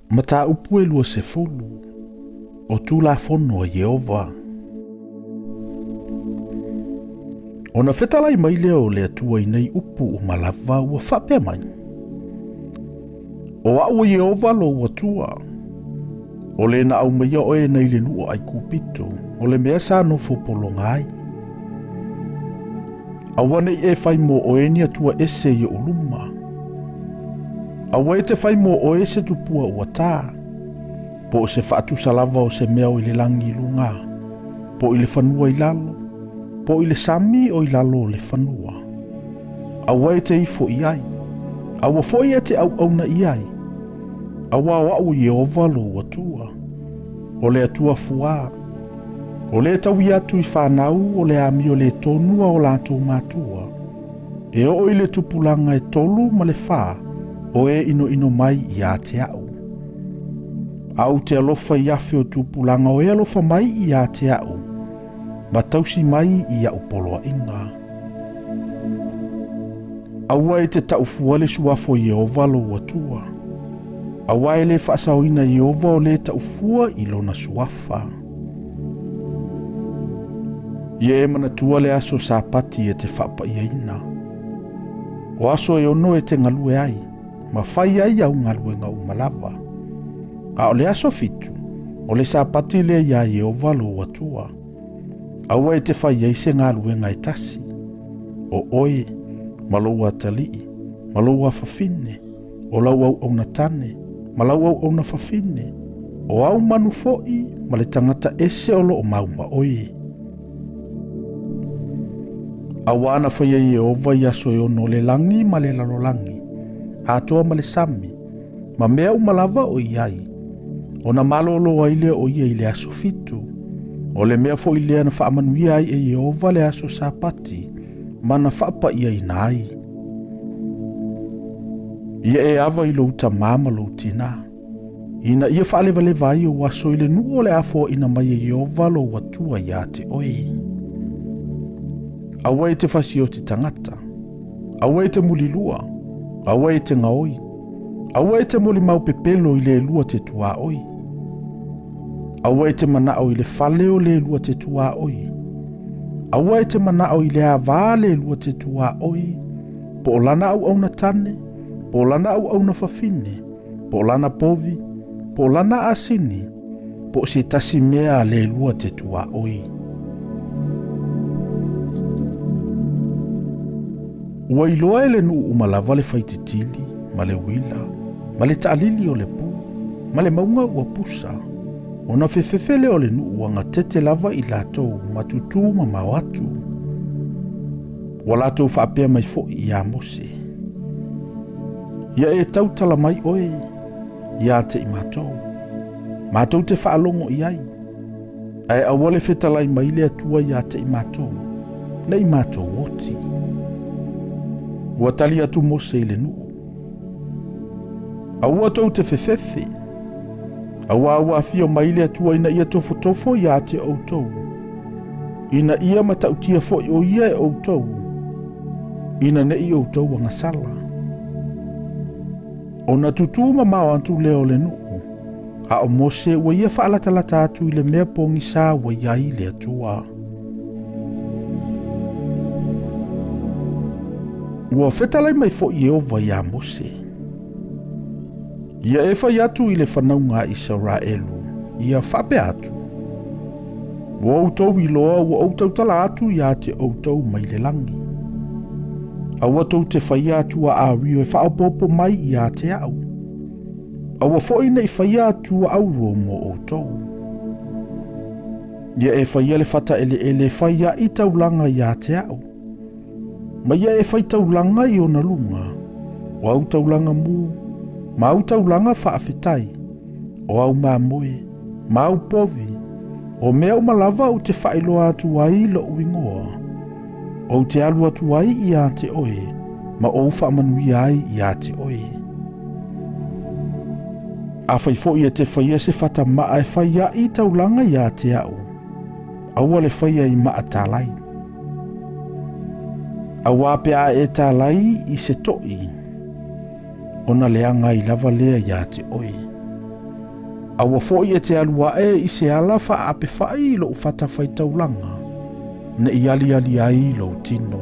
Mata upu e lua se fulu, o tula fono a Yehova. Ona fetalai mai leo le atua inei upu o malava ua whapea mai. O au Yehova lo ua tua. O le na au maia oe nei le nua ai kupito, o le mea sa no fopolonga ai. Awane e fai mo oe ni atua ese i uluma. Awa e te fai mo oe se tupua ua tā. Po se whaatu salava o se mea o ile langi lunga. Po ile whanua i lalo. Po ile sami o i lalo le whanua. Awa e te ifo i ai. Awa foi e te au auna i ai. Awa wau Yehova lo watua. O le atua fua. O le tau i atu i whanau o le ami o le tonua o lato matua. E o ile tupulanga e tolu ma le wha. O e ino mai i a te au. Au te alofa i afe o tupulanga o e alofa mai i a te au. Ma tausi mai i a upoloa inga. Aua e te taufua le suafo Yehova lo watua. Aua e le whaasaoina Yehova o le taufua i lona suafa. Ie e manatua le aso sapati e te whapa i aina. O aso e ono e te ngalue ai. Ma fai ai au ngalue ngau malava. A o le aso fitu, o le sapati le ia Yehova lo watua. Aua e te fai ai se ngalue ngai tasi. O oe, maloua talii, maloua fafine, o lau au natane, malau au na fafine, o au manu foi, ma le tangata ese o lo o mauma oe. Aua ana fai ai Yehova i aso e ono le langi ma le lalolangi. Atoa ma le sami, ma mea umalava o iai. O na malolo ai le o ia i le aso fitu. O le mea fo i lea na whaamanuia ai e Yehova le aso sapati, ma na whaapa ia i nai. Ia e ava i lo uta mama lo utina. Ina ia whaaleva le vai o aso i le nuo le afo ina mai e Yehova lo watua ia te oe. Awa e te whasi o te tangata. Awa e te mulilua. Awa e te ngaoi. Awa e te moli mau pepelo i le lua te tua oi. Awa e te manao i le fale o le lua te tua oi. Awa e te manao i le avā le lua te tua oi. Po o lana au na tane. Po o lana au na fafine. Po o lana povi. Po o lana asini. Po o se tasi mea le lua te tua oi. Ua iloa e le nuu umalava le faititili, ma le wila, ma le taalili o le pu, ma le maunga ua pusa. O na fefefele o le nuu anga tete lava i latou matutu ma mawatu. Wa latou whaapea mai fo i a mose. Ia e tautala mai oe, ia te i matou. Matou te whaalongo i ai. Ai awale fetalai mai le atua ia te i matou. Na i matou oti. Ua tali atu mose i le nuu. Aua tau te fefefe. Aua fio mai le atua ina ia tofo ia te outou. Ina ia matautia fo o ia e outou. Ina ne i outou anga sala. O na tutu mamao antu leo le nuu. A o mose ua ia whaalatalata atu i le mea pongi sa ua ia i le atua. Ua fetalai mai fo Yehova ia mose. Ia e fai atu i le whanaunga Israelu. Ia whape atu. Ua outou i loa ua outou tala atu ia te outou mai le langi. Aua tou te fai atu a rio e whaopopo mai ia te au. Aua foi nei fai atu a auro mo outou. Ia e fai ele fata ele fai a i taulanga ia te au. Ma ia e faitaulanga i ona lunga. O au taulanga mu. Ma au taulanga whaafetai. O au mamoe. Ma au povi. O mea umalava o te whailoa atu ai lo uingoa. O te alu atu ai i a te oe. Ma o whaamanui ai i a te oe. A whaifo i te whaia se whata maa e whaia i taulanga i a te au. Aua le whaia i maa talai. Awa pea e talai i se toi. Ona leanga i lava lea ia te oe. Aua fo'i e te alua I se ala wha ape whai lo ufata Faitaulanga, na I ali ai lo tino.